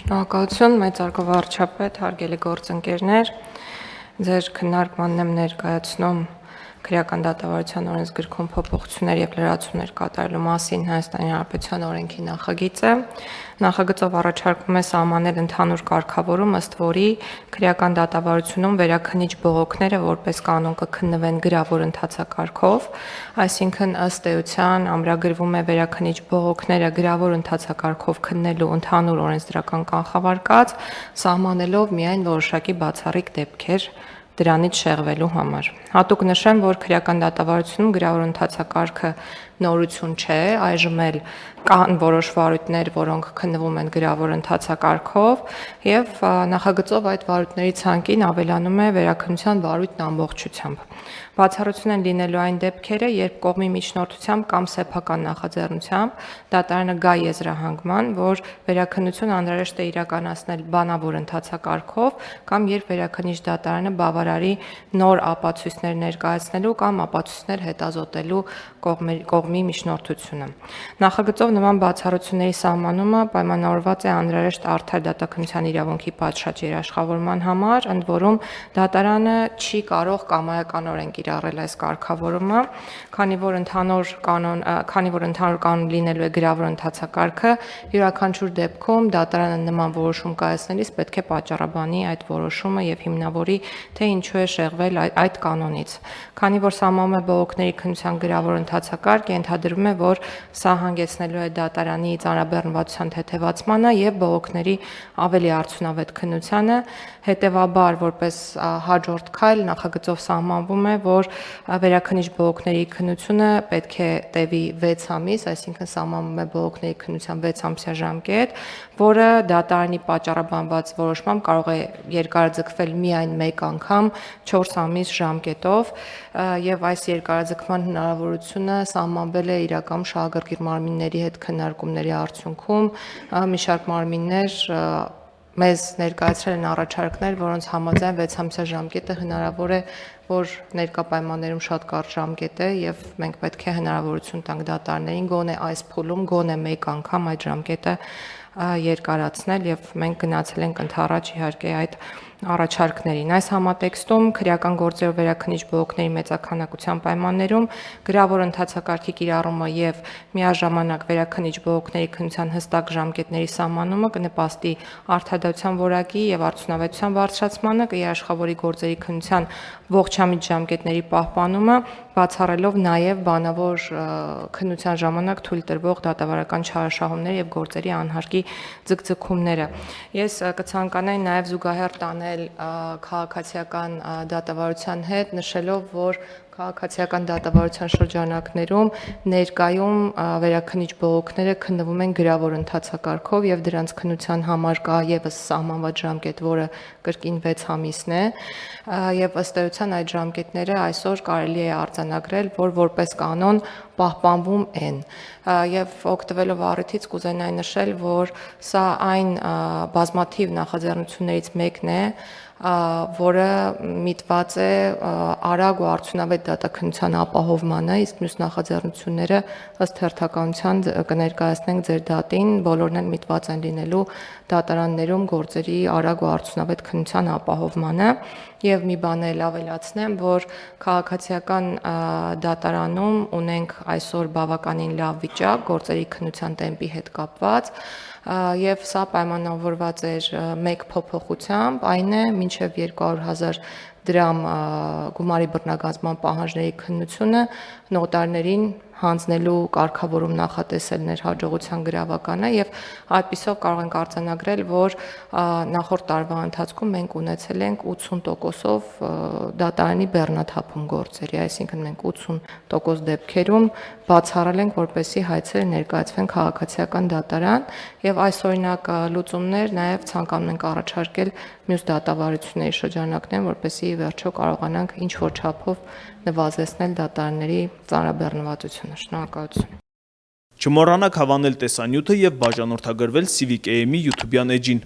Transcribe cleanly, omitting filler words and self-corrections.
Շնորհակալություն, մեծարգո վարչապետ, հարգելի գործընկերներ, ձեր քննարկմանն եմ ներկայացնում քրեական դատավարության օրենսգրքում փոփոխություններ եւ լրացումներ կատարելու մասին Հայաստանի Հանրապետության օրենքի նախագիծը։ Նախագծով առաջարկվում է սահմանել ընդհանուր կարգավորում, ըստ որի քրեական դատավարությունում վերաքննիչ բողոքները որպես կանոն կքննվեն գրավոր ընթացակարգով, այսինքն ըստ էության ամրագրվում է վերաքննիչ բողոքները գրավոր ընթացակարգով քննելու ընդհանուր օրենսդրական կանխավարկած, սահմանելով միայն որոշակի բացառիկ դեպքեր դրանից շեղվելու համար։ Հատուկ նշեմ, որ քրեական դատավարությունում գրավոր ընթացակարգը նորություն չէ, այժմ էլ կան որոշ վարույթներ, որոնք քննվում են գրավոր ընթացակարգով, եւ նախագծով այդ վարույթների ցանկին ավելանում է վերաքննության վարույթն ամբողջությամբ։ Բացառություն են լինելու այն դեպքերը, երբ կողմի միջնորդությամբ կամ սեփական նախաձեռնությամբ դատարանը գա եզրահանգման, որ վերաքննություն անհրաժեշտ է իրականացնել բանավոր ընթացակարգով, կամ երբ վերաքննիչ դատարանը բավարարի նոր ապացույցներ ներկայացնելու կամ ապացույցներ հետազոտելու կողմի միջնորդությունը։ Նախագծով նման բացառությունների սահմանումը պայմանավորված է անհրաժեշտ արդար դատաքննության իրավունքի պատշաճ երաշխավորման համար, ընդ որում դատարանը չի կարող կամայականորեն կիրառել այս կարգավորումը, քանի որ ընդհանուր կանոն լինելու է գրավոր ընթացակարգը, յուրաքանչյուր դեպքում դատարանը նման որոշում կայացնելիս պետք է պատճառաբանի այդ որոշումը եւ հիմնավորի, թե ինչու է շեղվել այդ կանոնից։ Քանի որ սահմանվում է բողոքների քննության գրավոր ընթացակարգ, ենթադրվում է, որ սա հանգեցնելու է դատարանի ծանրաբեռնվածության թեթևացմանը եւ բողոքների ավելի արդյունավետ քննությանը, հետեւաբար որպես հաջորդ քայլ նախագծով սահմանվում է, որ վերաքննիչ բողոքների քննությունը պետք է տևի 6 ամիս, այսինքն սահմանվում է բողոքների քննության 6 ամսյա ժամկետ, որը դատարանի պատճառաբանված որոշմամբ կարող է երկարաձգվել միայն 1 անգամ 4 ամիս ժամկետով, եւ այս երկարաձգման հնարավորությունը սահմանվել է իրական շահագրգիռ մարմինների հետ քննարկումների արդյունքում, մի շարք մարմիններ մեզ ներկայացրել են առաջարկներ, որոնց համաձայն 6 ամսյա ժամկետը հնարավոր է, որ ներկա պայմաններում շատ կարճ ժամկետ է եւ մենք պետք է հնարավորություն տանք դատարներին գոնե այս փուլում գոնե 1 անգամ այդ ժամկետը երկարացնել եւ մենք գնացել ենք ընդառաջ իհարկե այդ առաջարկներին։ Այս համատեքստում քրեական գործերով վերաքննիչ բողոքների մեծաքանակության պայմաններում գրավոր ընթացակարգի կիրառումը եւ միաժամանակ վերաքննիչ բողոքների քննության հստակ ժամկետների սահմանումը կնպաստի արդարադատության որակի եւ արդյունավետության բարձրացմանը, կերաշխավորի գործերի քննության ողջամիտ ժամկետների պահպանումը, բացառելով նաեւ բանավոր քննության ժամանակ թույլ տրվող դատավարական չարաշահումներ եւ գործերի անհարկի ձգձգումները։ Ես կցանկանայի նաեւ զուգահեռ տանել քաղաքացիական դատավարության հետ, նշելով, որ քաղաքացիական դատավարության շրջանակներում ներկայում վերաքննիչ բողոքները քննվում են գրավոր ընթացակարգով եւ դրանց քննության համար կա եւս սահմանված ժամկետ, որը կրկին 6 ամիսն է, եւ ըստ էության այդ ժամկետները այսօր կարելի է արձանագրել, որ որպես կանոն պահպանվում են, եւ օգտվելով առիթից կուզենայի նշել, որ սա այն բազմաթիվ նախաձեռնություններից մեկն է, որը միտված է արագ ու արդյունավետ դատաքննության ապահովմանը, իսկ մյուս նախաձեռնությունները ըստ հերթականության կներկայացնենք ձեր դատին, բոլորն են միտված են լինելու դատարաններում գործերի արագ ու արդյունավետ քննության ապահովմանը, եւ մի բան էլ ավելացնեմ, որ քաղաքացիական դատարանում ունենք այսօր բավականին լավ վիճակ գործերի քննության տեմպի հետ կապված, եւ սա պայմանավորված էր մեկ փոփոխությամբ, այն է մինչեւ 200,000 դրամ գումարի բռնագազման պահանջների քննությունը նոտարներին հանձնելու կարգավորում նախատեսելն էր հաջողության գրավականը եւ այդպիսով կարող ենք արձանագրել, որ նախորդ տարվա ընթացքում մենք ունեցել ենք 80%-ով դատարանի բեռնաթափում գործերի, այսինքն մենք 80% դեպքերում բացառել ենք, որպեսզի հայցերը ներկայացվեն քաղաքացիական դատարան եւ այս օրինակ լուծումներ նաեւ ցանկանում ենք առաջարկել մյուս դատավարությունների շրջանակներում, որպեսզի վերջո կարողանանք ինչ որ չափով նվազեցնել դատարանների ծանրաբեռնվածությունը։ Շնորհակալություն։ Չմոռանաք հավանել տեսանյութը եւ բաժանորդագրվել Civic AM-ի YouTube-յան էջին։